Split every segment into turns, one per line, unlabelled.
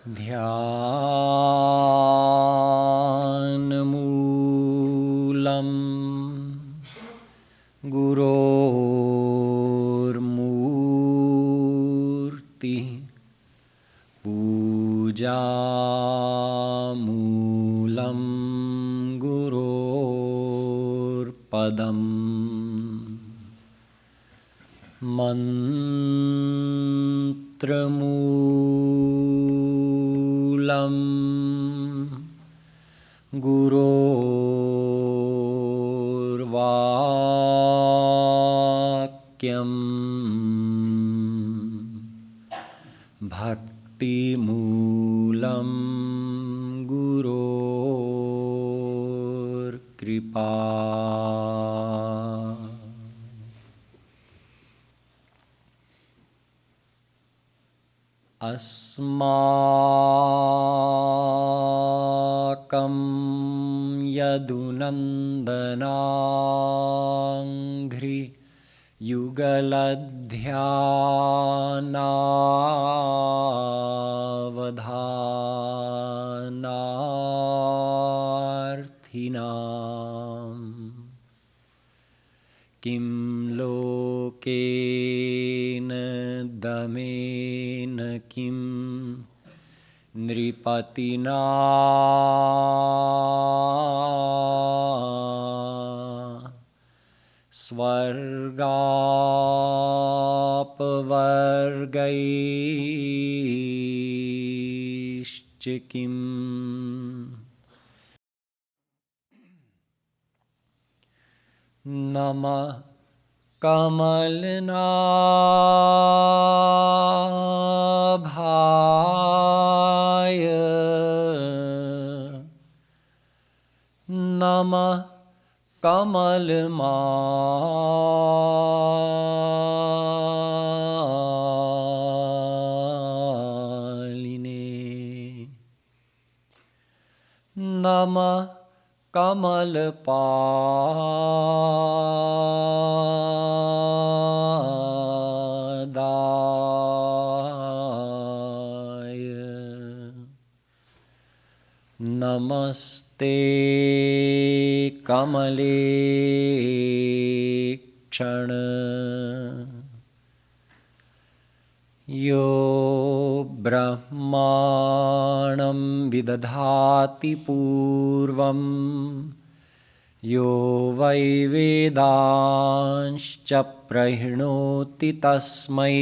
ध्यानमूलं गुरोर्मूर्ति पूजामूलं गुरोर्पदम् मन्त्रमूलं गुरोर्वाक्यम् भक्तिमूलं गुरोर्कृपा अस्माकं यदुनन्दनाङ्घ्रि युगलध्यानावधानार्थिनां किं लोकेन दमेन किं नृपतिना स्वर्गापवर्गैश्च किम् नमः कमलनाभाय नमः कमलमालिने नमः कमलपादाय नमस्ते कमलेक्षण यो ब्रह्माणं विदधाति पूर्वं यो वै वेदांश्च प्रहिणोति तस्मै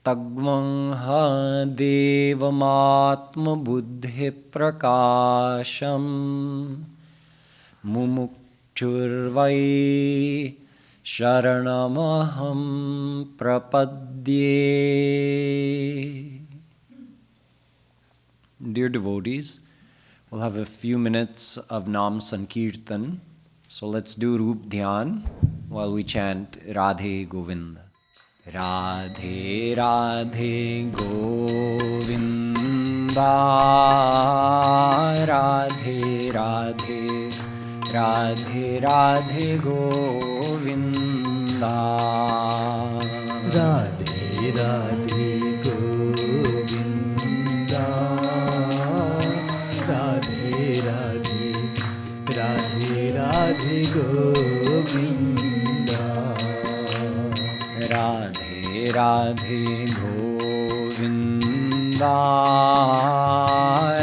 तग्मंह देवमात्मबुद्धिप्रकाशम् मुमुक्षुर्वै शरणमहं प्रपद्ये. Dear devotees, we'll have a few minutes of Nam Sankirtan. So let's do Roop Dhyan while we chant Radhe Govinda. Radhe Radhe Govinda, Radhe Radhe, Radhe Radhe Govinda,
Radhe Radhe Govinda, Radhe Radhe, Radhe Radhe Govinda,
Radhe Radhe Govinda,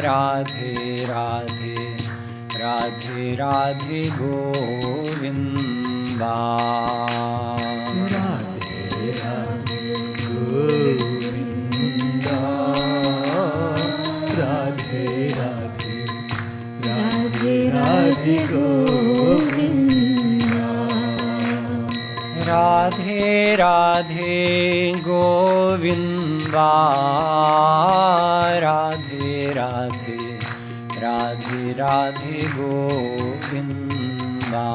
Radhe Radhe, Radhe Radhe Govinda,
Radhe Radhe Govinda, Radhe Radhe, Radhe Radhe Govinda,
Radhe Radhe Govinda, Radhe Radhe, Radhe Radhe Govinda,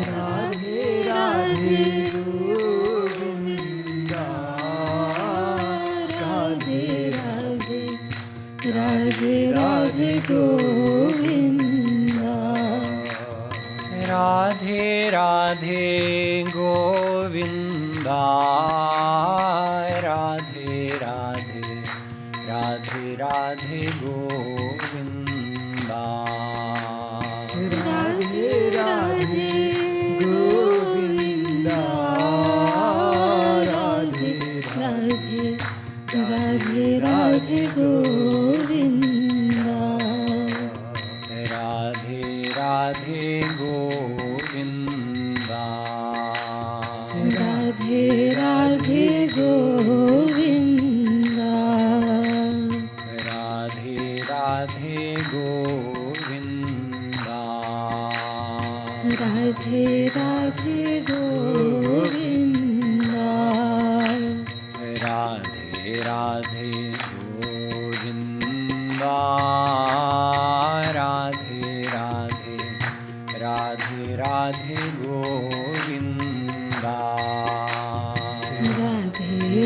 Radhe Radhe Govinda, Radhe Radhe, Radhe Radhe Govinda,
Radhe Radhe Govinda, Radhe Radhe,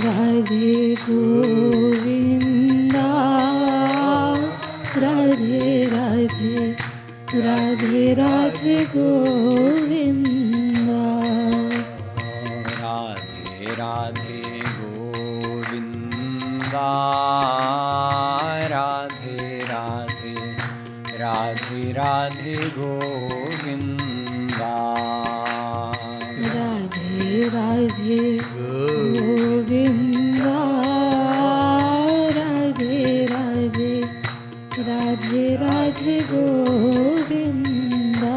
Radhe Govinda, Radhe Radhe, Radhe Radhe Govinda.
Radhe Radhe Govinda, Radhe Radhe, Radhe Radhe Govinda.
Radhe Radhe Govinda, Radhe Radhe, Radhe Radhe Govinda.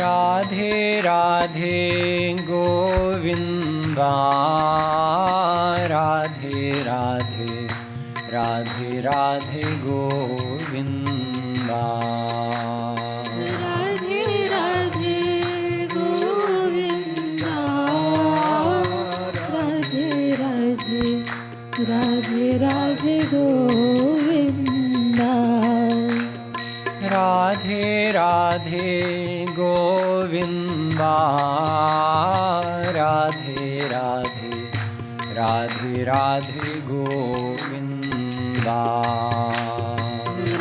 Radhe Radhe Govinda, Radhe Radhe, Radhe Radhe Govinda.
Radhe Radhe Govinda, Radhe Radhe, Radhe Radhe Govinda.
Radhe Radhe Govinda, Radhe Radhe, Radhe Radhe Govinda.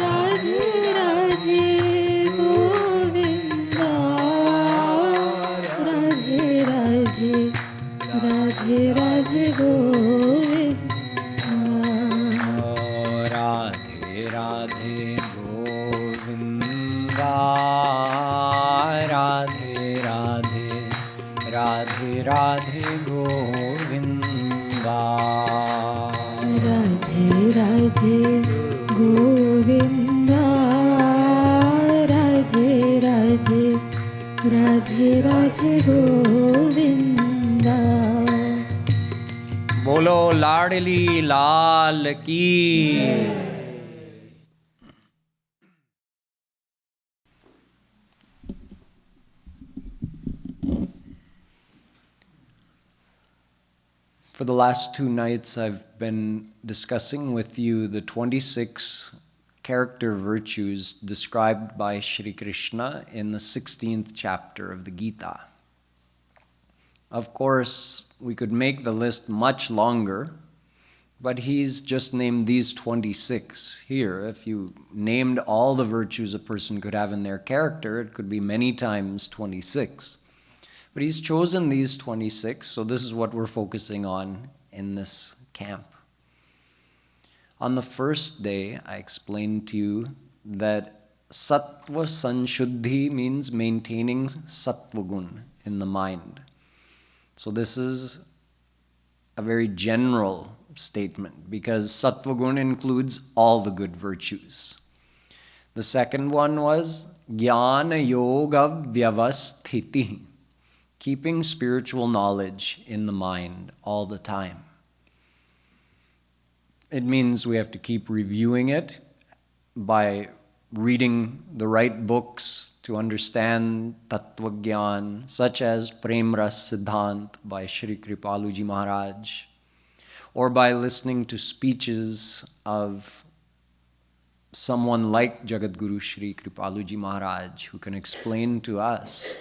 Radhe Radhe Govinda, Radhe Radhe, Radhe Radhe Govinda.
Radhe Radhe Govinda, Radhe Radhe, Radhe Radhe Govinda.
Radhe Radhe Govinda, Radhe Radhe, Radhe Radhe Govinda.
बोलो लाडली लाल की. For the last 2 nights, I've been discussing with you the 26 character virtues described by Shri Krishna in the 16th chapter of the Gita. Of course, we could make the list much longer, but he's just named these 26 here. If you named all the virtues a person could have in their character, it could be many times 26. But he's chosen these 26, so this is what we're focusing on in this camp. On the first day, I explained to you that sattva sanshuddhi means maintaining sattva gun in the mind. So this is a very general statement because sattva gun includes all the good virtues. The second one was jnana yoga vyavasthiti, keeping spiritual knowledge in the mind all the time. It means we have to keep reviewing it by reading the right books to understand Tattva Gyan, such as Prem Ras Siddhant by Shri Kripaluji Maharaj, or by listening to speeches of someone like Jagadguru Shri Kripaluji Maharaj, who can explain to us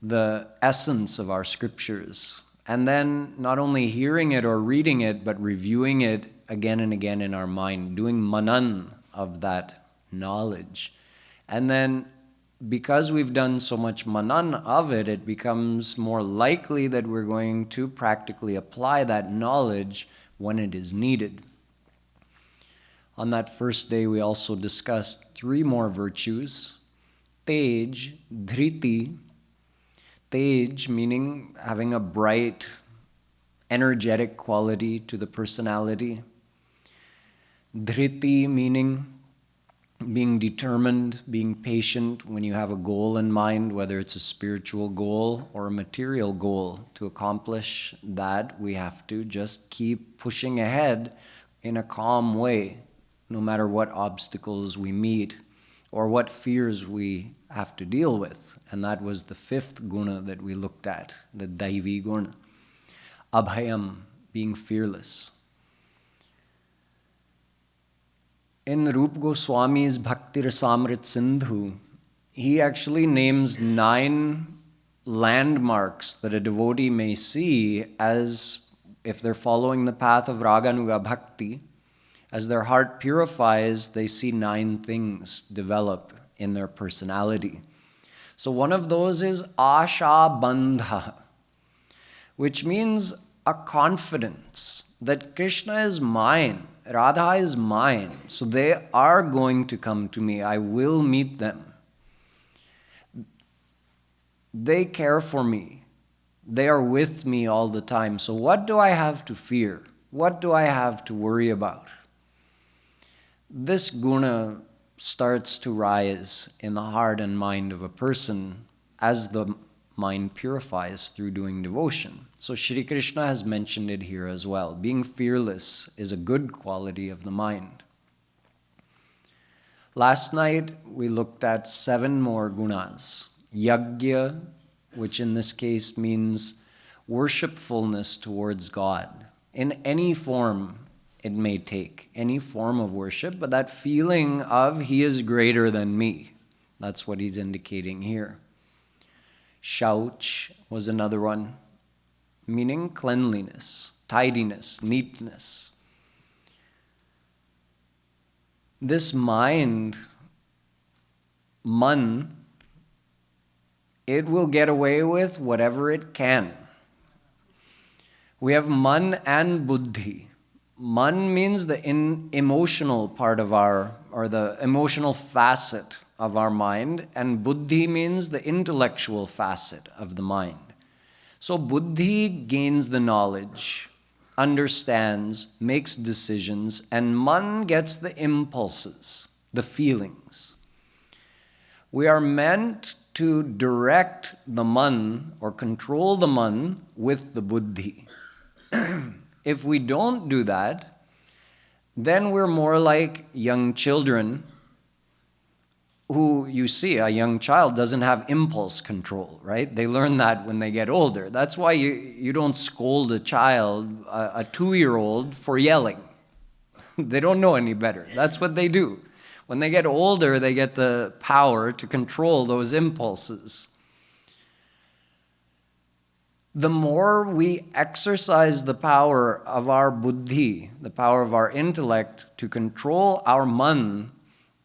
the essence of our scriptures, and then not only hearing it or reading it, but reviewing it again and again in our mind, doing manan of that knowledge. And then because we've done so much manan of it, it becomes more likely that we're going to practically apply that knowledge when it is needed. On that first day, we also discussed 3 more virtues: tej, dhriti. Tej meaning having a bright, energetic quality to the personality. Dhriti meaning being determined, being patient when you have a goal in mind, whether it's a spiritual goal or a material goal. To accomplish that, we have to just keep pushing ahead in a calm way, no matter what obstacles we meet or what fears we have to deal with. And that was the 5th guna that we looked at, the Daivi guna. Abhayam, being fearless. In Rupa Goswami's Bhakti Rasamrit Sindhu, he actually names 9 landmarks that a devotee may see as if they're following the path of Raganuga Bhakti, as their heart purifies, they see 9 things develop in their personality. So one of those is Asha Bandha, which means a confidence that Krishna is mine, Radha is mine, so they are going to come to me, I will meet them. They care for me, they are with me all the time, so what do I have to fear? What do I have to worry about? This guna starts to rise in the heart and mind of a person as the mind purifies through doing devotion. So Shri Krishna has mentioned it here as well. Being fearless is a good quality of the mind. Last night we looked at 7 more gunas. Yagya, which in this case means worshipfulness towards God, in any form it may take, any form of worship, but that feeling of He is greater than me. That's what he's indicating here. Shauch was another one, meaning cleanliness, tidiness, neatness. This mind, man, it will get away with whatever it can. We have man and buddhi. Man means the emotional part of or the emotional facet of our mind, and buddhi means the intellectual facet of the mind. So buddhi gains the knowledge, understands, makes decisions, and man gets the impulses, the feelings. We are meant to direct the man or control the man with the buddhi. If we don't do that, then we're more like young children who, you see, a young child doesn't have impulse control, right? They learn that when they get older. That's why you don't scold a child, a 2-year-old, for yelling. They don't know any better. That's what they do. When they get older, they get the power to control those impulses. The more we exercise the power of our buddhi, the power of our intellect to control our man,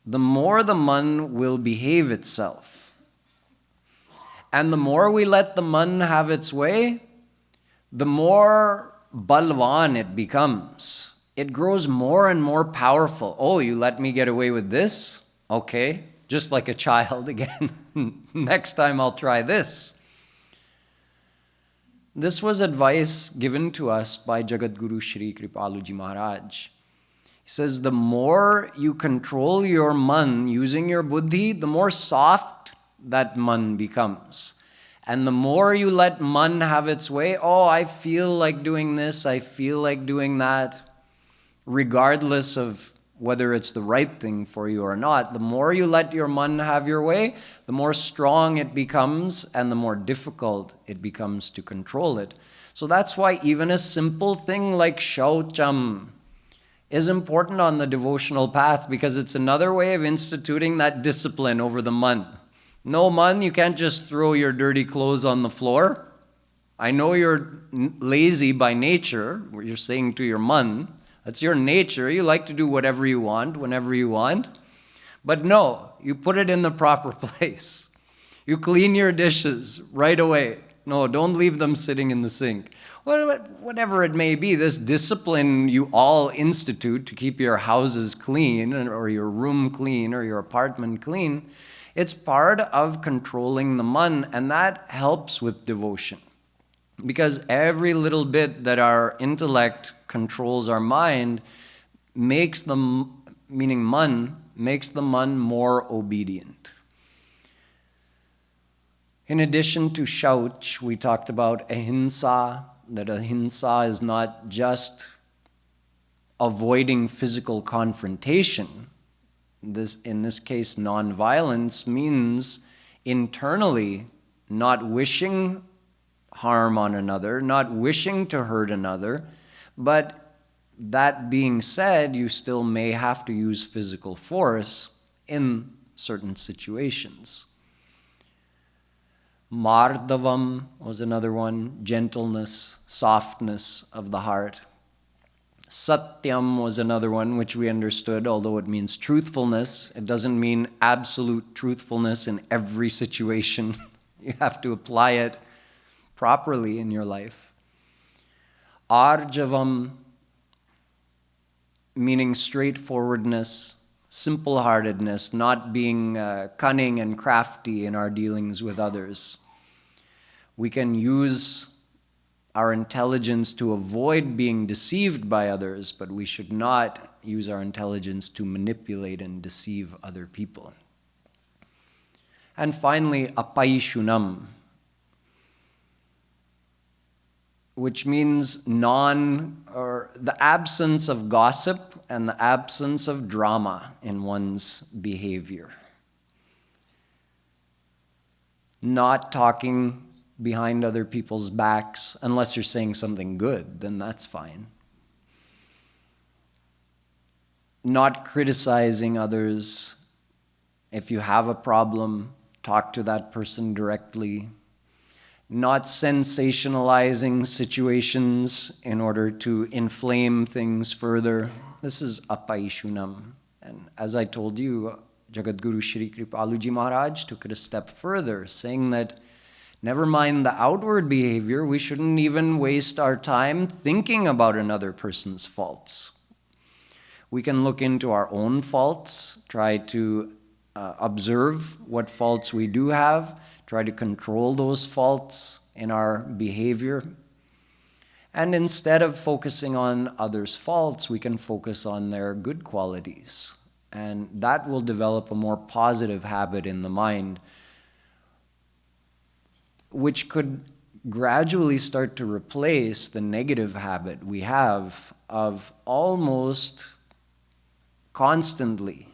the more the man will behave itself. And the more we let the man have its way, the more balwan it becomes. It grows more and more powerful. Oh, you let me get away with this? Okay, just like a child again. Next time I'll try this. This was advice given to us by Jagadguru Shri Kripaluji Maharaj. He says, the more you control your man using your buddhi, the more soft that man becomes. And the more you let man have its way, oh, I feel like doing this, I feel like doing that, regardless of whether it's the right thing for you or not, the more you let your man have your way, the more strong it becomes and the more difficult it becomes to control it. So that's why even a simple thing like shaucham is important on the devotional path, because it's another way of instituting that discipline over the man. No, man, you can't just throw your dirty clothes on the floor. I know you're lazy by nature, you're saying to your man. That's your nature. You like to do whatever you want, whenever you want. But no, you put it in the proper place. You clean your dishes right away. No, don't leave them sitting in the sink. Whatever it may be, this discipline you all institute to keep your houses clean, or your room clean, or your apartment clean, it's part of controlling the man, and that helps with devotion. Because every little bit that our intellect controls our mind makes the, meaning man, makes the man more obedient. In addition to shauch, we talked about ahimsa, that ahimsa is not just avoiding physical confrontation. In this case, non-violence means internally not wishing harm on another, not wishing to hurt another, but that being said, you still may have to use physical force in certain situations. Madhavam was another one, gentleness, softness of the heart. Satyam was another one, which we understood, although it means truthfulness. It doesn't mean absolute truthfulness in every situation. You have to apply it properly in your life. Arjavam, meaning straightforwardness, simple-heartedness, not being cunning and crafty in our dealings with others. We can use our intelligence to avoid being deceived by others, but we should not use our intelligence to manipulate and deceive other people. And finally, apaishunam, which means the absence of gossip and the absence of drama in one's behavior. Not talking behind other people's backs, unless you're saying something good, then that's fine. Not criticizing others. If you have a problem, talk to that person directly. Not sensationalizing situations in order to inflame things further. This is apaishunam. And as I told you, Jagadguru Shri Kripaluji Maharaj took it a step further, saying that never mind the outward behavior, we shouldn't even waste our time thinking about another person's faults. We can look into our own faults, try to observe what faults we do have, try to control those faults in our behavior. And instead of focusing on others' faults, we can focus on their good qualities. And that will develop a more positive habit in the mind, which could gradually start to replace the negative habit we have of almost constantly,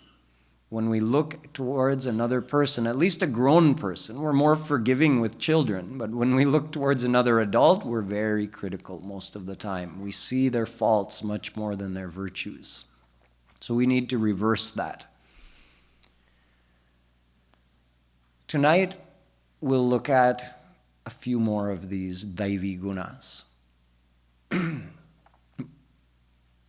when we look towards another person, at least a grown person, we're more forgiving with children, but when we look towards another adult, we're very critical most of the time. We see their faults much more than their virtues. So we need to reverse that. Tonight, we'll look at a few more of these Daivi gunas.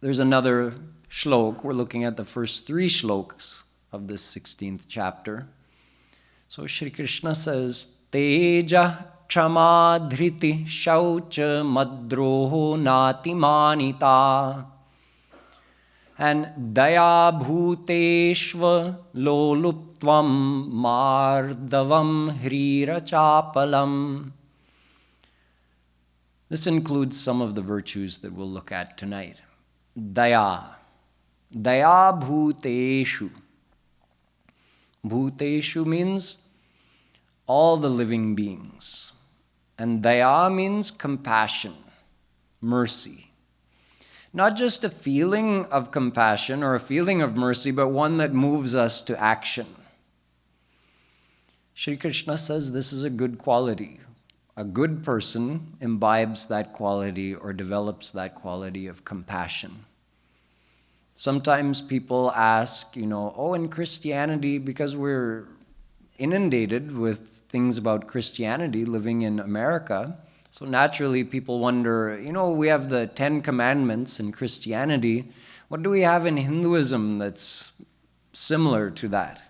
There's another Shlok. We're looking at the first 3 shlokas of this 16th chapter. So Shri Krishna says, Teja Kshama Dhriti Shaucha Madroho Nati Manita and Daya Bhuteshva Loluptvam Mardavam Hrira Chapalam. This includes some of the virtues that we'll look at tonight. Daya. Daya Bhuteshu. Bhuteshu means all the living beings. And Daya means compassion, mercy. Not just a feeling of compassion or a feeling of mercy, but one that moves us to action. Shri Krishna says this is a good quality. A good person imbibes that quality or develops that quality of compassion. Sometimes people ask, in Christianity, because we're inundated with things about Christianity living in America, so naturally people wonder, we have the 10 Commandments in Christianity. What do we have in Hinduism that's similar to that?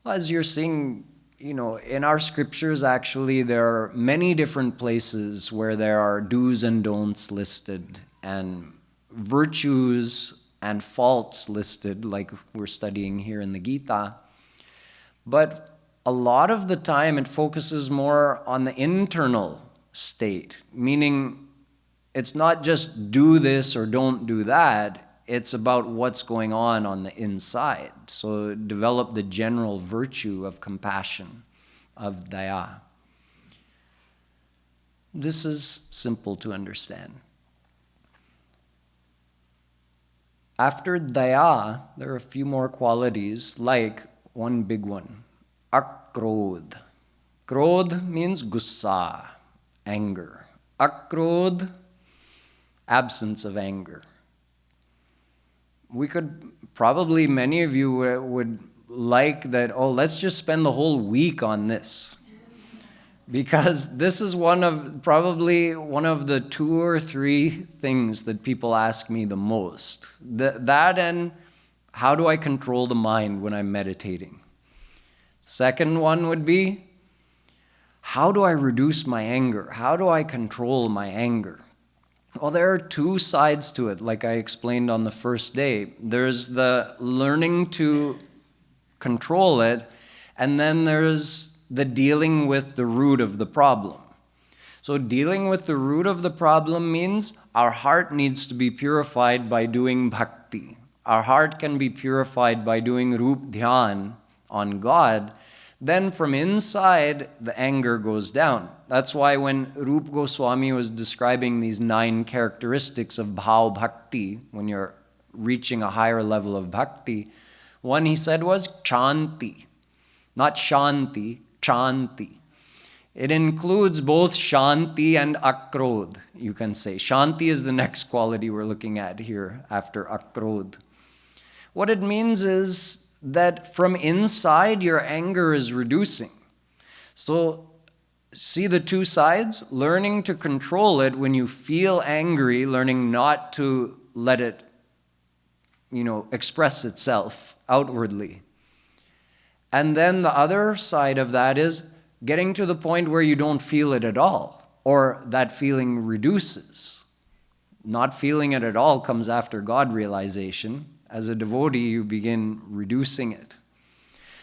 Well, as you're seeing, in our scriptures, actually, there are many different places where there are do's and don'ts listed and virtues and faults listed, like we're studying here in the Gita. But a lot of the time it focuses more on the internal state, meaning it's not just do this or don't do that, it's about what's going on the inside. So develop the general virtue of compassion, of daya. This is simple to understand. After daya, there are a few more qualities, like one big one, akrodh. Krodh means gussa, anger. Akrodh, absence of anger. We could, probably many of you would like that, let's just spend the whole week on this. Because this is probably one of the 2 or 3 things that people ask me the most. That and how do I control the mind when I'm meditating? Second one would be, how do I reduce my anger? How do I control my anger? Well, there are 2 sides to it, like I explained on the first day. There's the learning to control it, and then there's the dealing with the root of the problem. So dealing with the root of the problem means our heart needs to be purified by doing bhakti. Our heart can be purified by doing rup dhyan on God. Then from inside, the anger goes down. That's why when Rupa Goswami was describing these 9 characteristics of bhav bhakti, when you're reaching a higher level of bhakti, one he said was chanti. Not shanti, chanti. It includes both shanti and akrodh, you can say. Shanti is the next quality we're looking at here after akrodh. What it means is that from inside your anger is reducing. So see the 2 sides? Learning to control it when you feel angry, learning not to let it, express itself outwardly. And then the other side of that is getting to the point where you don't feel it at all, or that feeling reduces. Not feeling it at all comes after God realization. As a devotee, you begin reducing it.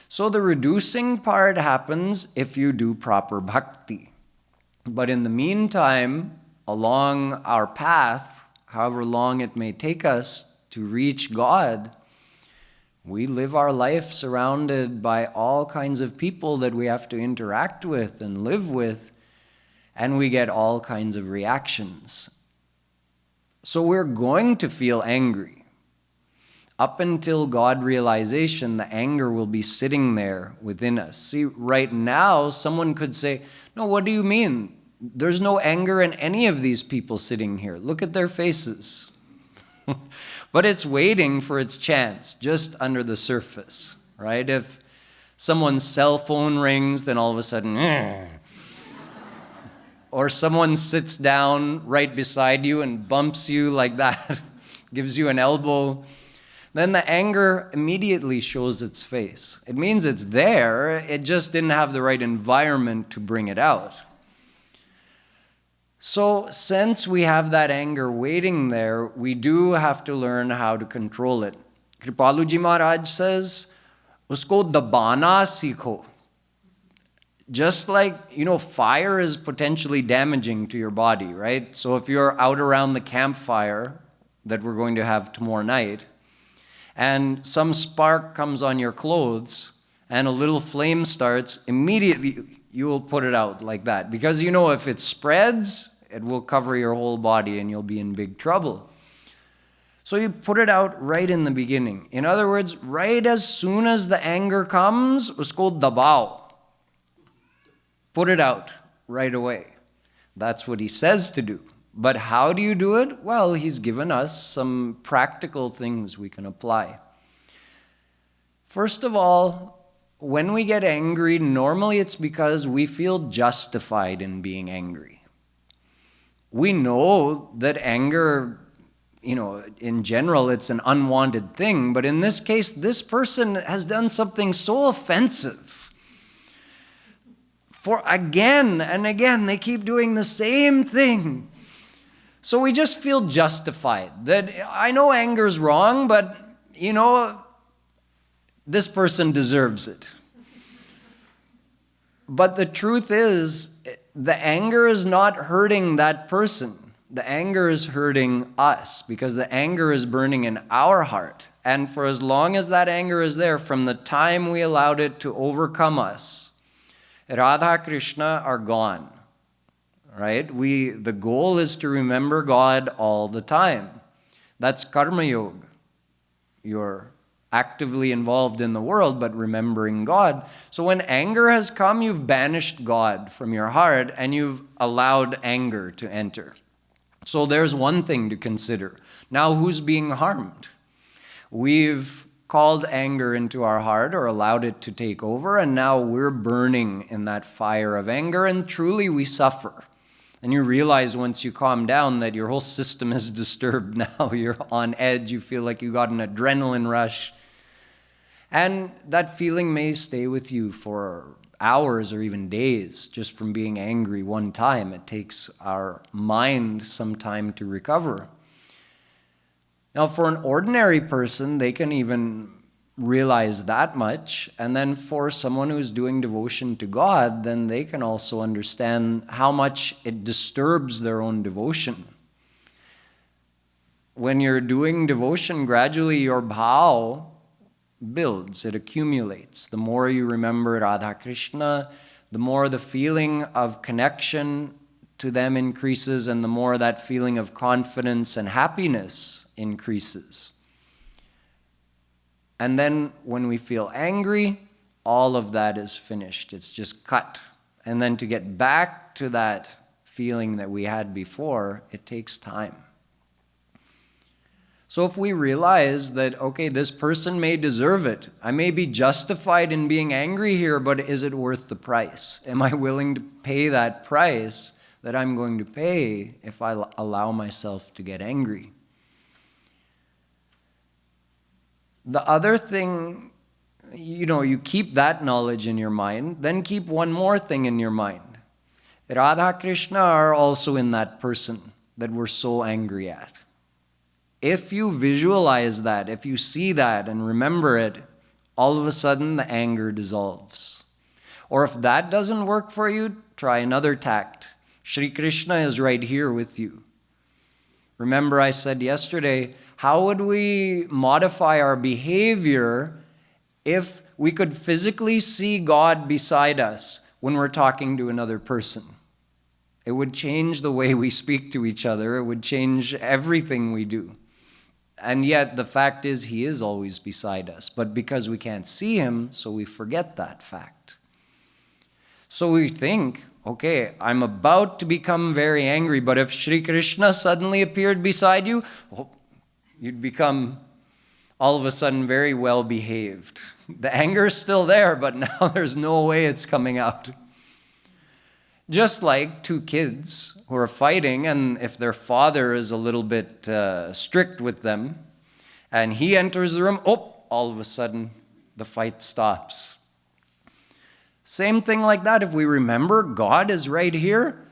So the reducing part happens if you do proper bhakti. But in the meantime, along our path, however long it may take us to reach God, we live our life surrounded by all kinds of people that we have to interact with and live with, and we get all kinds of reactions. So we're going to feel angry. Up until God realization, the anger will be sitting there within us. See, right now, someone could say, no, what do you mean? There's no anger in any of these people sitting here. Look at their faces. But it's waiting for its chance just under the surface, right? If someone's cell phone rings, then all of a sudden, or someone sits down right beside you and bumps you like that, gives you an elbow, then the anger immediately shows its face. It means it's there, it just didn't have the right environment to bring it out. So since we have that anger waiting there, we do have to learn how to control it. Kripaluji Maharaj says, usko dabana sikho. Just like, fire is potentially damaging to your body, right? So if you're out around the campfire that we're going to have tomorrow night, and some spark comes on your clothes, and a little flame starts, immediately you will put it out like that. Because if it spreads, it will cover your whole body and you'll be in big trouble. So you put it out right in the beginning. In other words, right as soon as the anger comes, usko dabao. Put it out right away. That's what he says to do. But how do you do it? Well, he's given us some practical things we can apply. First of all, when we get angry, normally it's because we feel justified in being angry. We know that anger, in general, it's an unwanted thing, but in this case, this person has done something so offensive. For again and again, they keep doing the same thing. So we just feel justified that I know anger's wrong, but this person deserves it. But the truth is, the anger is not hurting that person. The anger is hurting us because the anger is burning in our heart. And for as long as that anger is there, from the time we allowed it to overcome us, Radha, Krishna are gone. Right? The goal is to remember God all the time. That's karma yoga. You're actively involved in the world, but remembering God. So when anger has come, you've banished God from your heart and you've allowed anger to enter. So there's one thing to consider. Now, who's being harmed? We've called anger into our heart or allowed it to take over, and now we're burning in that fire of anger, and truly we suffer. And you realize once you calm down that your whole system is disturbed now. You're on edge. You feel like you got an adrenaline rush. And that feeling may stay with you for hours or even days just from being angry one time. It takes our mind some time to recover. Now, for an ordinary person, they can even realize that much. And then for someone who's doing devotion to God, then they can also understand how much it disturbs their own devotion. When you're doing devotion, gradually your bhav builds, it accumulates. The more you remember Radha Krishna, the more the feeling of connection to them increases, and the more that feeling of confidence and happiness increases. And then when we feel angry, all of that is finished. It's just cut. And then to get back to that feeling that we had before, it takes time. So if we realize that, okay, this person may deserve it, I may be justified in being angry here, but is it worth the price? Am I willing to pay that price that I'm going to pay if I allow myself to get angry? The other thing, you keep that knowledge in your mind, then keep one more thing in your mind. Radha Krishna are also in that person that we're so angry at. If you visualize that, if you see that and remember it, all of a sudden the anger dissolves. Or if that doesn't work for you, try another tact. Shri Krishna is right here with you. Remember I said yesterday, how would we modify our behavior if we could physically see God beside us when we're talking to another person? It would change the way we speak to each other. It would change everything we do. And yet the fact is He is always beside us. But because we can't see Him, so we forget that fact. So we think, okay, I'm about to become very angry, but if Shri Krishna suddenly appeared beside you, you'd become all of a sudden very well behaved. The anger is still there, but now there's no way it's coming out. Just like two kids who are fighting, and if their father is a little bit strict with them, and he enters the room, all of a sudden the fight stops. Same thing like that. If we remember God is right here,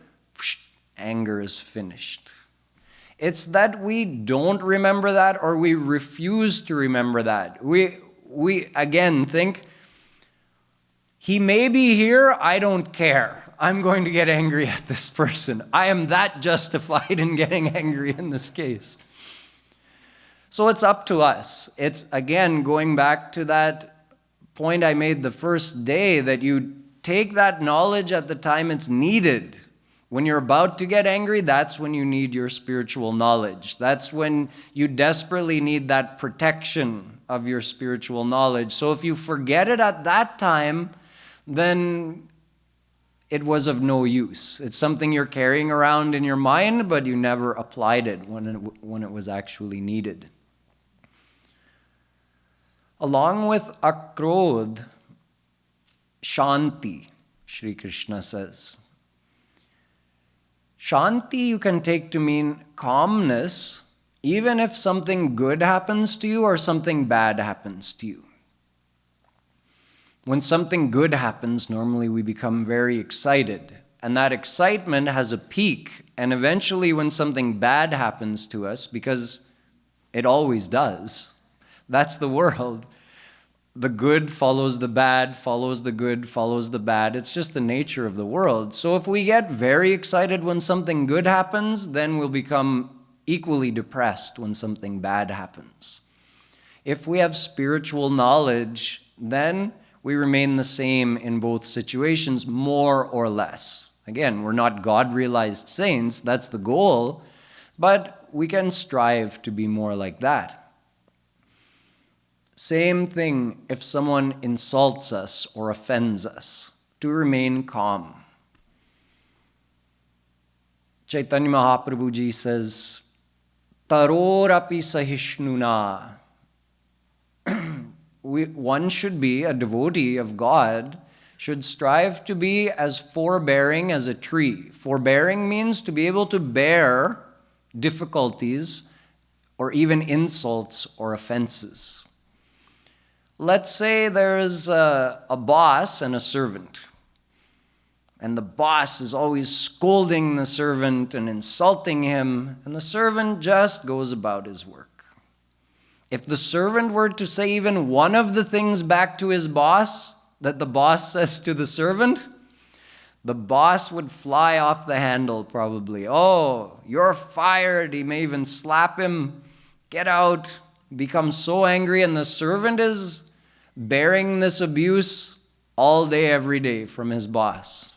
anger is finished. It's that we don't remember that, or we refuse to remember that. We again think, He may be here, I don't care. I'm going to get angry at this person. I am that justified in getting angry in this case. So it's up to us. It's, again, going back to that point I made the first day, that you take that knowledge at the time it's needed. When you're about to get angry, that's when you need your spiritual knowledge. That's when you desperately need that protection of your spiritual knowledge. So if you forget it at that time, then it was of no use. It's something you're carrying around in your mind, but you never applied it when it was actually needed. Along with akrodh, shanti, Shri Krishna says. Shanti you can take to mean calmness, even if something good happens to you or something bad happens to you. When something good happens, normally we become very excited. And that excitement has a peak. And eventually when something bad happens to us, because it always does, that's the world. The good follows the bad, follows the good, follows the bad. It's just the nature of the world. So if we get very excited when something good happens, then we'll become equally depressed when something bad happens. If we have spiritual knowledge, then we remain the same in both situations, more or less. Again, we're not God-realized saints, that's the goal, but we can strive to be more like that. Same thing if someone insults us or offends us, to remain calm. Chaitanya Mahaprabhu ji says, Tarorapi sahishnuna. one should be, a devotee of God, should strive to be as forbearing as a tree. Forbearing means to be able to bear difficulties or even insults or offenses. Let's say there's a boss and a servant, and the boss is always scolding the servant and insulting him, and the servant just goes about his work. If the servant were to say even one of the things back to his boss that the boss says to the servant, the boss would fly off the handle probably. Oh, you're fired. He may even slap him. Get out. Become so angry, and the servant is bearing this abuse all day, every day from his boss.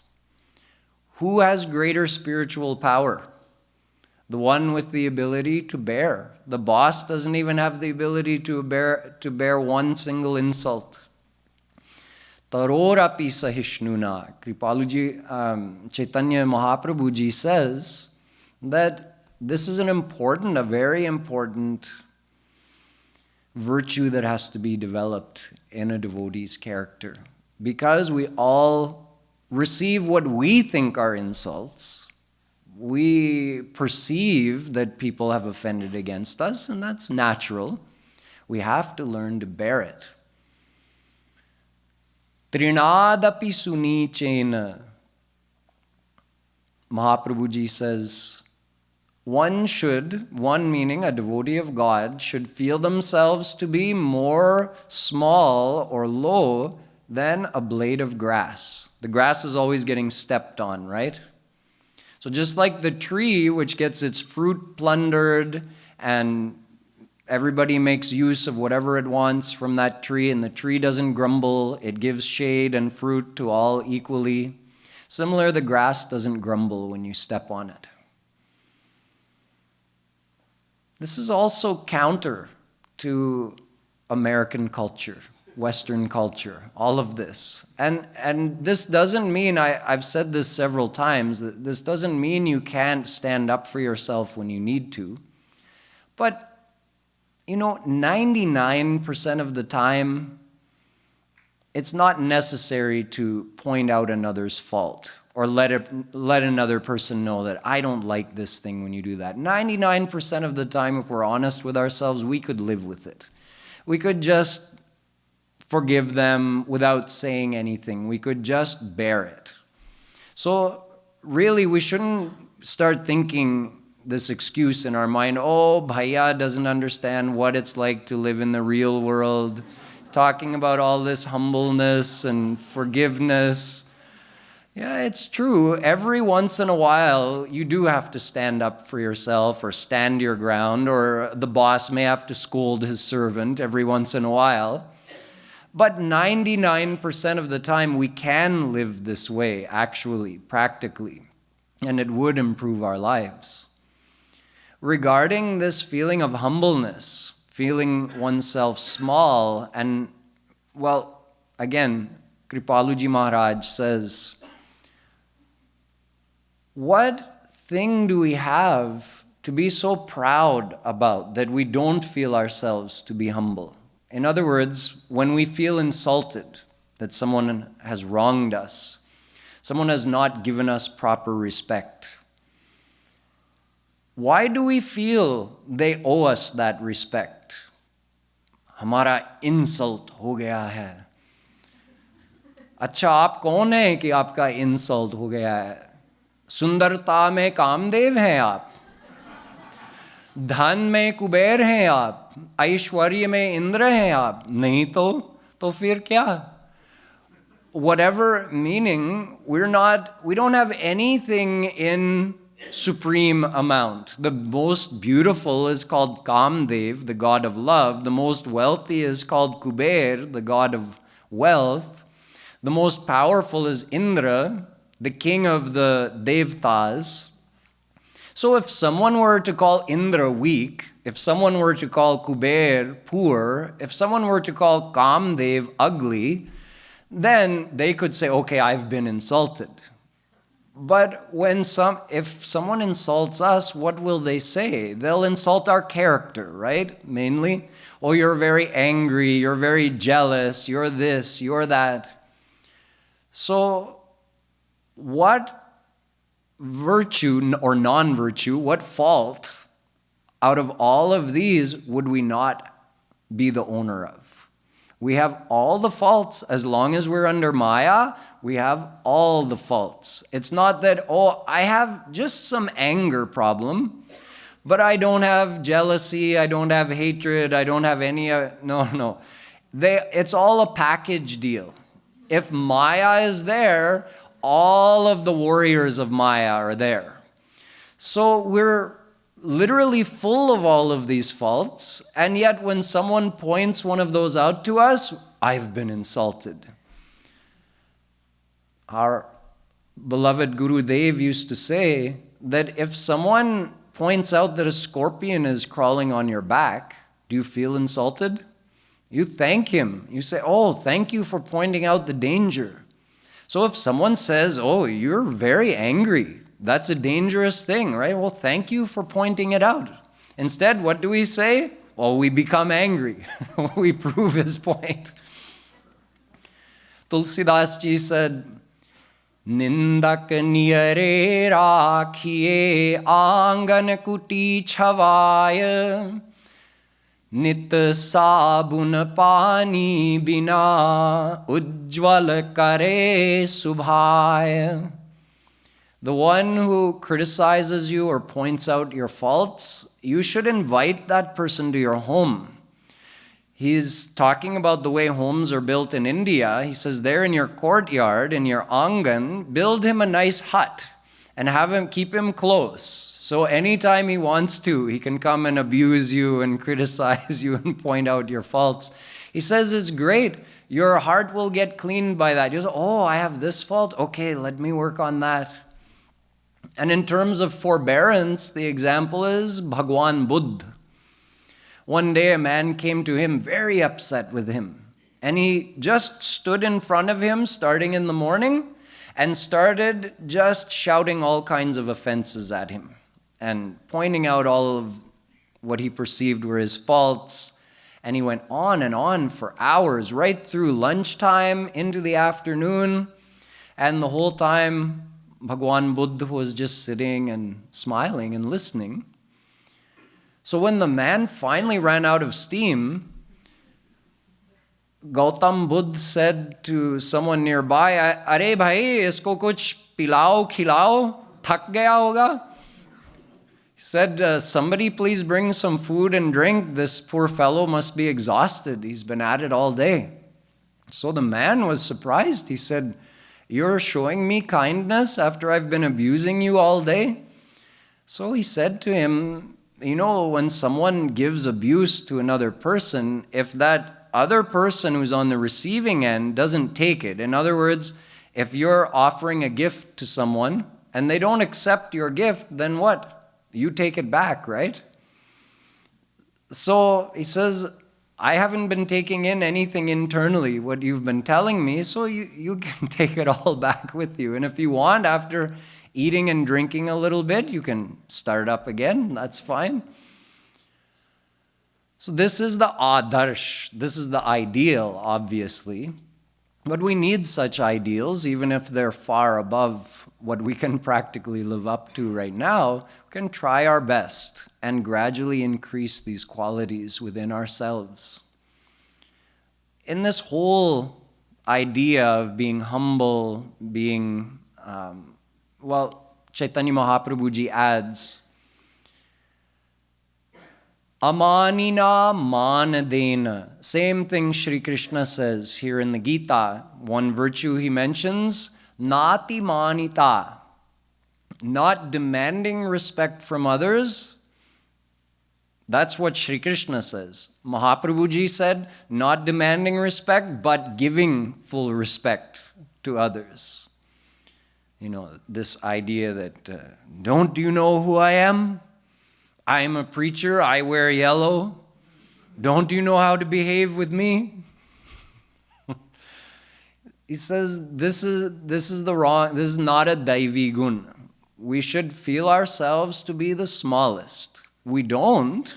Who has greater spiritual power? The one with the ability to bear. The boss doesn't even have the ability to bear one single insult. Tarorapi sahishnuna. Kripaluji, Chaitanya Mahaprabhu ji says that this is a very important virtue that has to be developed in a devotee's character. Because we all receive what we think are insults, we perceive that people have offended against us, and that's natural. We have to learn to bear it. Trinadapi sunichena. Mahaprabhuji says, one meaning a devotee of God, should feel themselves to be more small or low than a blade of grass. The grass is always getting stepped on, right? So just like the tree, which gets its fruit plundered and everybody makes use of whatever it wants from that tree, and the tree doesn't grumble, it gives shade and fruit to all equally. Similar, the grass doesn't grumble when you step on it. This is also counter to American culture, Western culture, all of this. And this doesn't mean, I've said this several times, that this doesn't mean you can't stand up for yourself when you need to. But, 99% of the time, it's not necessary to point out another's fault or let another person know that I don't like this thing when you do that. 99% of the time, if we're honest with ourselves, we could live with it. We could just forgive them without saying anything. We could just bear it. So really, we shouldn't start thinking this excuse in our mind, oh, Bhaiya doesn't understand what it's like to live in the real world, talking about all this humbleness and forgiveness. Yeah, it's true. Every once in a while, you do have to stand up for yourself or stand your ground, or the boss may have to scold his servant every once in a while. But 99% of the time, we can live this way, actually, practically, and it would improve our lives. Regarding this feeling of humbleness, feeling oneself small, and, well, again, Kripaluji Maharaj says, what thing do we have to be so proud about that we don't feel ourselves to be humble? In other words, when we feel insulted, that someone has wronged us, someone has not given us proper respect, why do we feel they owe us that respect? हमारा insult हो गया है. अच्छा, आप कौन है कि आपका insult हो गया है? सुंदरता में कामदेव हैं आप, धन में कुबेर हैं आप, ऐश्वर्य में इंद्र हैं आप. नहीं तो फिर क्या? Whatever meaning, we don't have anything in supreme amount. The most beautiful is called Kamdev, the god of love. The most wealthy is called Kuber, the god of wealth. The most powerful is Indra, the king of the Devtas. So if someone were to call Indra weak, if someone were to call Kuber poor, if someone were to call Kamdev ugly, then they could say, okay, I've been insulted. But if someone insults us, what will they say? They'll insult our character, right? Mainly. Oh, you're very angry, you're very jealous, you're this, you're that. So, what virtue or non-virtue, what fault out of all of these would we not be the owner of? We have all the faults. As long as we're under Maya, we have all the faults. It's not that, oh, I have just some anger problem, but I don't have jealousy, I don't have hatred, I don't have any, no. It's all a package deal. If Maya is there, all of the warriors of Maya are there. So we're literally full of all of these faults, and yet when someone points one of those out to us, I've been insulted. Our beloved Guru Dev used to say that if someone points out that a scorpion is crawling on your back, do you feel insulted? You thank him. You say, oh, thank you for pointing out the danger. So if someone says, oh, you're very angry, that's a dangerous thing, right? Well, thank you for pointing it out. Instead, what do we say? Well, we become angry. We prove his point. Tulsidas ji said, Nindak niyare rakhiye aangan kuti chhavaya Nit sabun pani bina ujjwal kare subhaya. The one who criticizes you or points out your faults, you should invite that person to your home. He's talking about the way homes are built in India. He says there in your courtyard, in your angan, build him a nice hut and have him keep him close. So anytime he wants to, he can come and abuse you and criticize you and point out your faults. He says it's great. Your heart will get cleaned by that. You say, oh, I have this fault. Okay, let me work on that. And in terms of forbearance, the example is Bhagwan Buddha. One day a man came to him very upset with him. And he just stood in front of him starting in the morning and started just shouting all kinds of offenses at him and pointing out all of what he perceived were his faults. And he went on and on for hours, right through lunchtime into the afternoon. And the whole time, Bhagwan Buddha was just sitting and smiling and listening. So when the man finally ran out of steam, Gautam Buddha said to someone nearby, Are bhai, isko kuch pilao, khilao, thak gaya hoga? He said, somebody please bring some food and drink. This poor fellow must be exhausted. He's been at it all day. So the man was surprised. He said, you're showing me kindness after I've been abusing you all day? So he said to him, you know, when someone gives abuse to another person, if that other person who's on the receiving end doesn't take it, in other words, if you're offering a gift to someone and they don't accept your gift, then what? You take it back, right? So he says, I haven't been taking in anything internally, what you've been telling me, so you can take it all back with you. And if you want, after eating and drinking a little bit, you can start up again, that's fine. So this is the adarsh, this is the ideal, obviously. But we need such ideals, even if they're far above what we can practically live up to right now. We can try our best and gradually increase these qualities within ourselves. In this whole idea of being humble, being, Chaitanya Mahaprabhuji adds, Amanina manadena. Same thing Shri Krishna says here in the Gita. One virtue he mentions, nati manita. Not demanding respect from others. That's what Shri Krishna says. Mahaprabhuji said, not demanding respect, but giving full respect to others. You know, this idea that, don't you know who I am? I'm a preacher, I wear yellow. Don't you know how to behave with me? he says this is not a daivi gun. We should feel ourselves to be the smallest. We don't.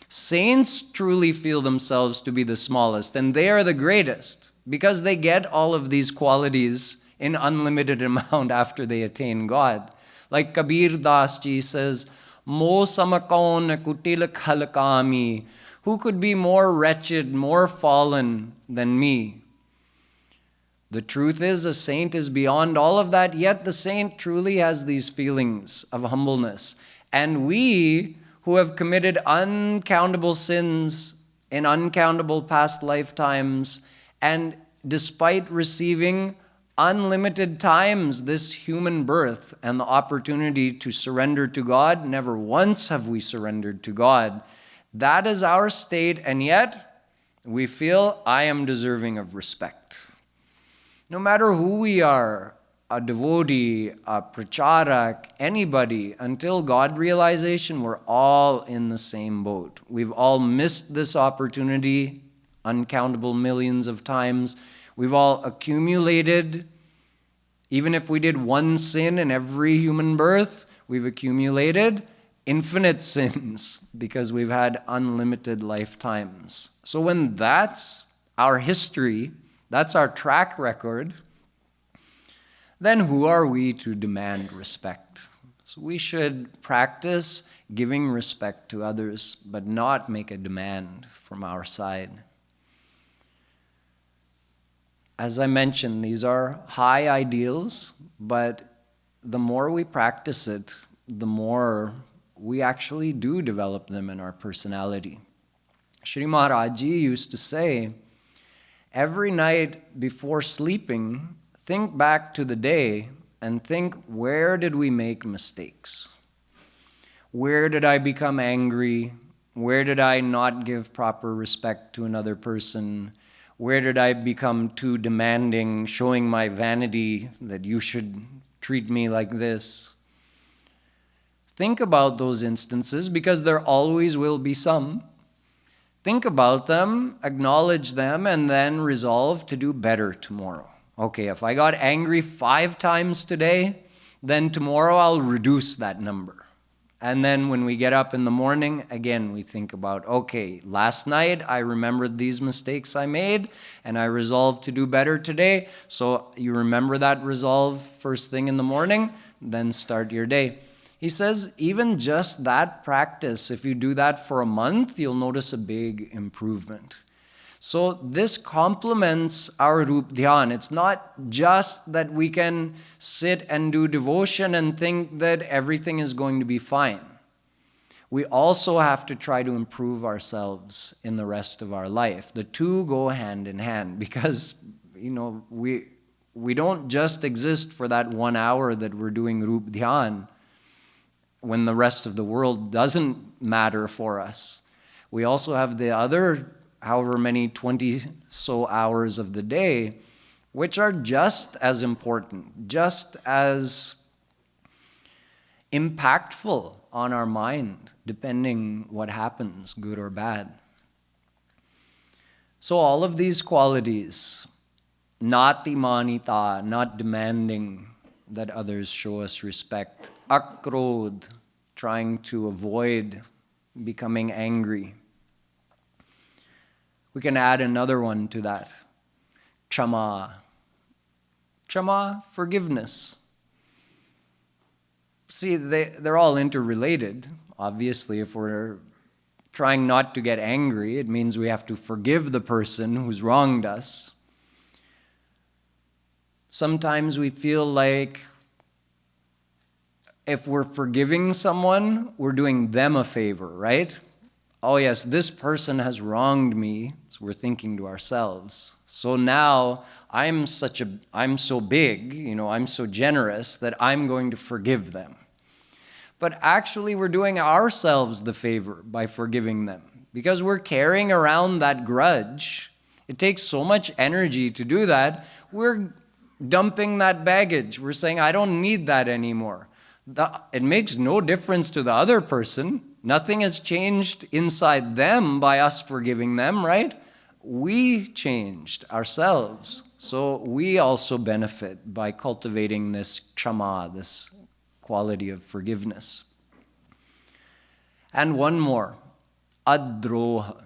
Saints truly feel themselves to be the smallest, and they are the greatest because they get all of these qualities in unlimited amount after they attain God. Like Kabir Das Ji says, Mo samakaun kutil khalkami. Who could be more wretched, more fallen than me? The truth is, a saint is beyond all of that, yet the saint truly has these feelings of humbleness. And we, who have committed uncountable sins in uncountable past lifetimes, and despite receiving unlimited times this human birth and the opportunity to surrender to God, never once have we surrendered to God. That is our state, and yet we feel, I am deserving of respect. No matter who we are, a devotee, a pracharak, anybody, until God realization, we're all in the same boat. We've all missed this opportunity uncountable millions of times. We've all accumulated, even if we did one sin in every human birth, we've accumulated infinite sins because we've had unlimited lifetimes. So when that's our history, that's our track record, then who are we to demand respect? So we should practice giving respect to others, but not make a demand from our side. As I mentioned, these are high ideals, but the more we practice it, the more we actually do develop them in our personality. Shri Maharaj Ji used to say, every night before sleeping, think back to the day and think, where did we make mistakes? Where did I become angry? Where did I not give proper respect to another person? Where did I become too demanding, showing my vanity that you should treat me like this? Think about those instances because there always will be some. Think about them, acknowledge them, and then resolve to do better tomorrow. Okay, if I got angry 5 times today, then tomorrow I'll reduce that number. And then when we get up in the morning, again, we think about, okay, last night I remembered these mistakes I made, and I resolved to do better today. So you remember that resolve first thing in the morning, then start your day. He says, even just that practice, if you do that for a month, you'll notice a big improvement. So this complements our Rup Dhyan. It's not just that we can sit and do devotion and think that everything is going to be fine. We also have to try to improve ourselves in the rest of our life. The two go hand in hand because, we don't just exist for that 1 hour that we're doing Rup Dhyan when the rest of the world doesn't matter for us. We also have the other however many 20 so hours of the day, which are just as important, just as impactful on our mind, depending what happens, good or bad. So all of these qualities, not timanita, not demanding that others show us respect, akrodh, trying to avoid becoming angry. We can add another one to that, kshama. Kshama, forgiveness. See, they're all interrelated. Obviously, if we're trying not to get angry, it means we have to forgive the person who's wronged us. Sometimes we feel like if we're forgiving someone, we're doing them a favor, right? Oh yes, this person has wronged me, so we're thinking to ourselves. So now I'm so big, I'm so generous that I'm going to forgive them. But actually we're doing ourselves the favor by forgiving them because we're carrying around that grudge. It takes so much energy to do that. We're dumping that baggage. We're saying, I don't need that anymore. It makes no difference to the other person. Nothing has changed inside them by us forgiving them, right? we changed ourselves. So we also benefit by cultivating this kshama, this quality of forgiveness. And one more, adroha.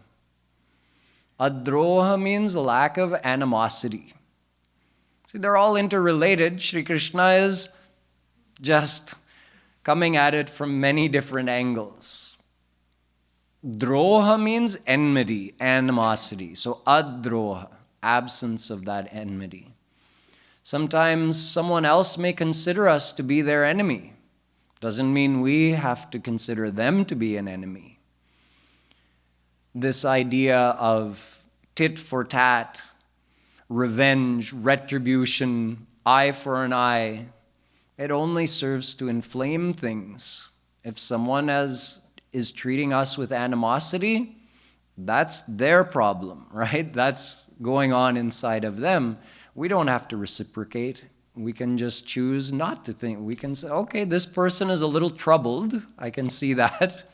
Adroha means lack of animosity. See, they're all interrelated. Shri Krishna is just coming at it from many different angles. Droha means enmity, animosity. So adroha, absence of that enmity. Sometimes someone else may consider us to be their enemy. Doesn't mean we have to consider them to be an enemy. This idea of tit for tat, revenge, retribution, eye for an eye, it only serves to inflame things. If someone is treating us with animosity, that's their problem, right? That's going on inside of them. We don't have to reciprocate. We can just choose not to think. We can say, okay, this person is a little troubled. I can see that.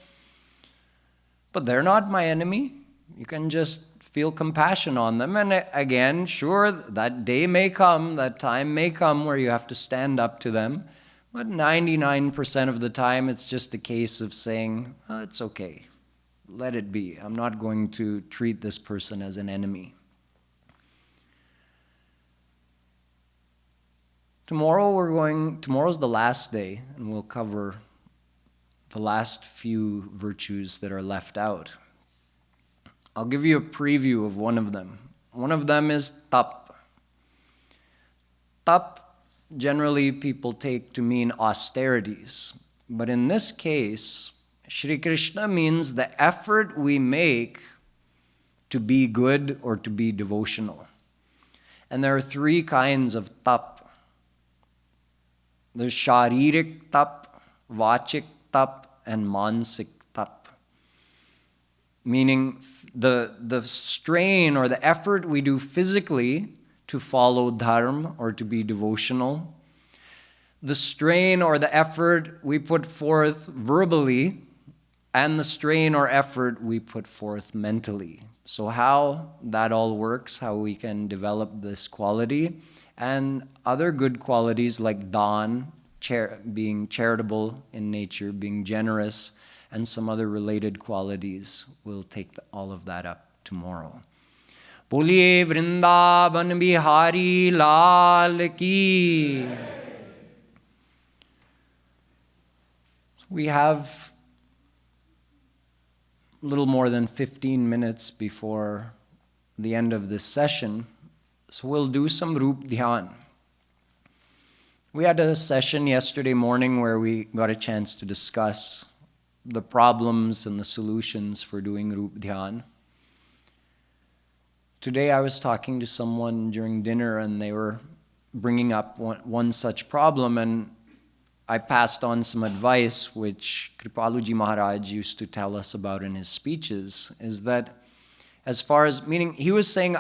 But they're not my enemy. You can just feel compassion on them. And again, sure, that day may come, that time may come where you have to stand up to them. But 99% of the time, it's just a case of saying, oh, it's okay. Let it be. I'm not going to treat this person as an enemy. Tomorrow's the last day, and we'll cover the last few virtues that are left out. I'll give you a preview of one of them. One of them is tap. Tap, generally people take to mean austerities. But in this case, Shri Krishna means the effort we make to be good or to be devotional. And there are three kinds of tap. There's sharirik tap, vachik tap, and mansik tap. Meaning the strain or the effort we do physically to follow dharma or to be devotional. The strain or the effort we put forth verbally, and the strain or effort we put forth mentally. So how that all works, how we can develop this quality, and other good qualities like Dham, being charitable in nature, being generous, and some other related qualities. We'll take all of that up tomorrow. Boliye Vrindavan Bihari Lal Ki. We have a little more than 15 minutes before the end of this session, so we'll do some Rup Dhyan. We had a session yesterday morning where we got a chance to discuss the problems and the solutions for doing Rup Dhyan. Today I was talking to someone during dinner and they were bringing up one such problem, and I passed on some advice which Kripaluji Maharaj used to tell us about in his speeches, is that as far as, meaning he was saying,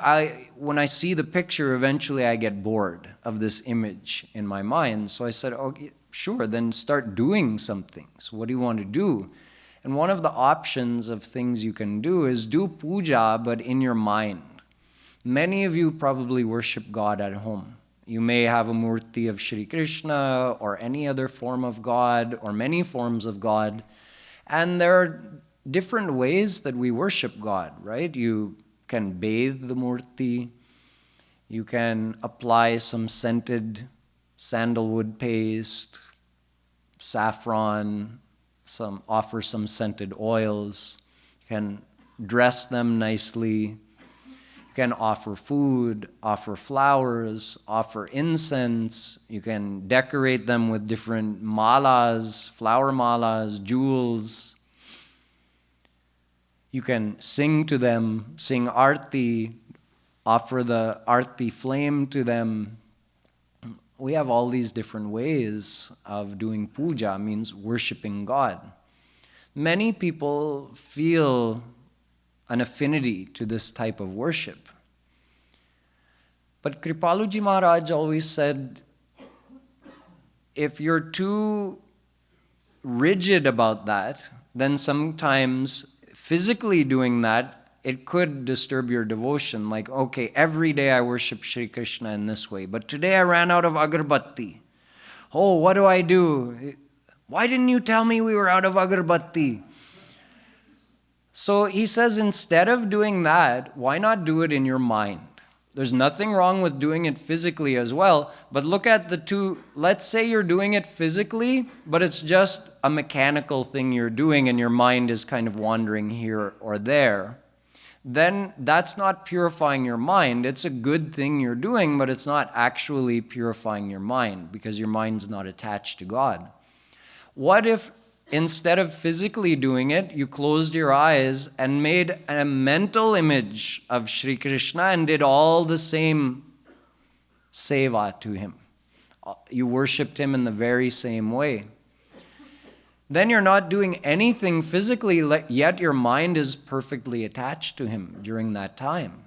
when I see the picture, eventually I get bored of this image in my mind. So I said, okay, sure, then start doing something. So what do you want to do? And one of the options of things you can do is do puja, but in your mind. Many of you probably worship God at home. You may have a murti of Shri Krishna or any other form of God or many forms of God. And there are different ways that we worship God, right? You can bathe the murti. You can apply some scented sandalwood paste, saffron, offer some scented oils. You can dress them nicely. You can offer food, offer flowers, offer incense. You can decorate them with different malas, flower malas, jewels. You can sing to them, sing arti, offer the arti flame to them. We have all these different ways of doing puja, means worshiping God. Many people feel an affinity to this type of worship. But Kripaluji Maharaj always said, if you're too rigid about that, then sometimes physically doing that, it could disturb your devotion. Like, okay, every day I worship Shri Krishna in this way, but today I ran out of agarbatti. Oh, what do I do? Why didn't you tell me we were out of agarbatti? So he says, instead of doing that, why not do it in your mind? There's nothing wrong with doing it physically as well, but look at the two. Let's say you're doing it physically, but it's just a mechanical thing you're doing and your mind is kind of wandering here or there. Then that's not purifying your mind. It's a good thing you're doing, but it's not actually purifying your mind because your mind's not attached to God. What if instead of physically doing it, you closed your eyes and made a mental image of Shri Krishna and did all the same seva to him? You worshipped him in the very same way. Then you're not doing anything physically, yet your mind is perfectly attached to him during that time.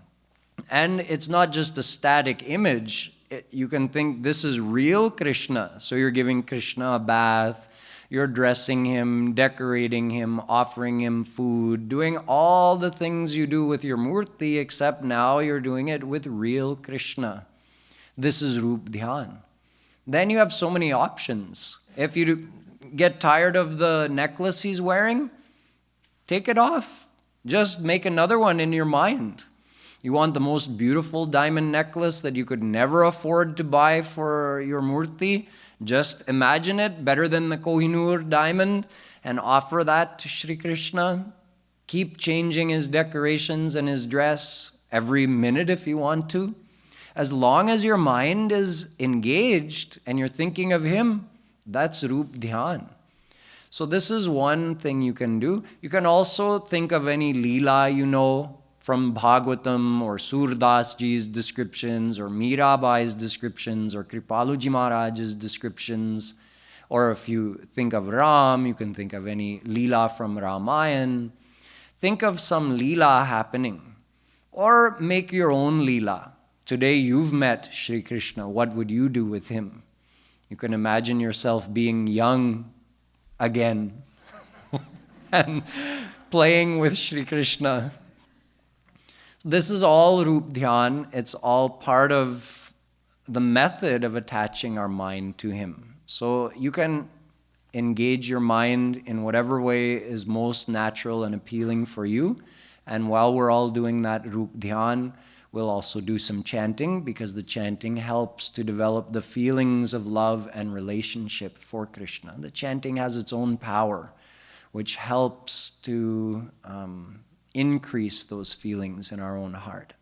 And it's not just a static image. You can think this is real Krishna. So you're giving Krishna a bath, you're dressing him, decorating him, offering him food, doing all the things you do with your murti, except now you're doing it with real Krishna. This is Rup Dhyan. Then you have so many options. If you get tired of the necklace he's wearing, take it off. Just make another one in your mind. You want the most beautiful diamond necklace that you could never afford to buy for your murti? Just imagine it better than the Kohinoor diamond and offer that to Shri Krishna. Keep changing his decorations and his dress every minute if you want to. As long as your mind is engaged and you're thinking of him, that's Rup Dhyan. So this is one thing you can do. You can also think of any Leela you know from Bhagwatam or Surdas Ji's descriptions or Mirabai's descriptions or Kripaluji Maharaj's descriptions. Or if you think of Ram, you can think of any Leela from Ramayan. Think of some Leela happening. Or make your own Leela. Today you've met Shri Krishna. What would you do with him? You can imagine yourself being young again and playing with Shri Krishna. This is all Rup Dhyan. It's all part of the method of attaching our mind to him. So you can engage your mind in whatever way is most natural and appealing for you. And while we're all doing that Rup Dhyan, we'll also do some chanting because the chanting helps to develop the feelings of love and relationship for Krishna. The chanting has its own power, which helps to increase those feelings in our own heart.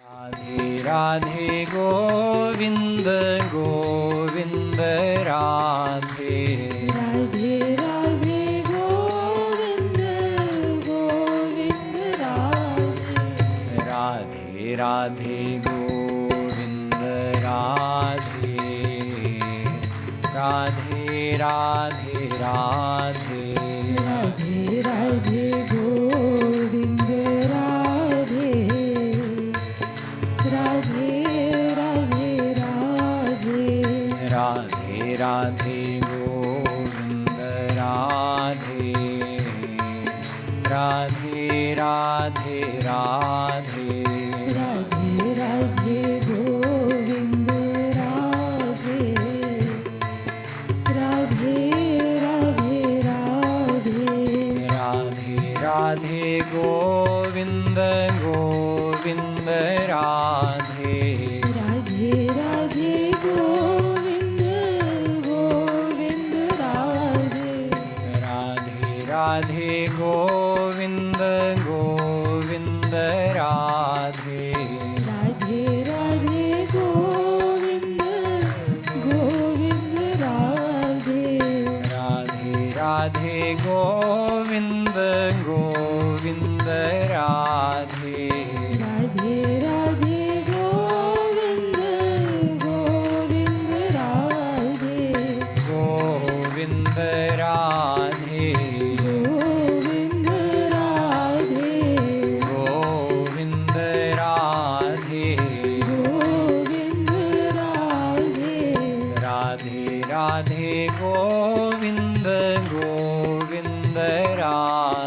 Radhe Radhe Govinda Govinda Radhe
Radhe Radhe Govinda Govinda Radhe
Radhe Radhe Govinda Radhe Radhe Radhe Radhe
Radhe Radhe Govinda Radhe Radhe Radhe Radhe
Radhe Radhe Govinda Radhe Radhe Radhe Radhe
Radhe Radhe Govinda Radhe Radhe Radhe
Radhe Govinda Govinda Radhe
Radhe Radhe Govinda Govinda Radhe
Radhe Govinda Govinda Radhe
Radhe Radhe Govinda Govinda Radhe
Radhe Govinda Govinda Radhe
Radhe Radhe Govinda Govinda Radhe
Govinda Radhe
Govinda Radhe
Govinda Radhe
Govinda Radhe
Radhe Radhe Govinda Govinda Radhe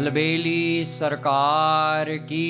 अलबेली सरकार की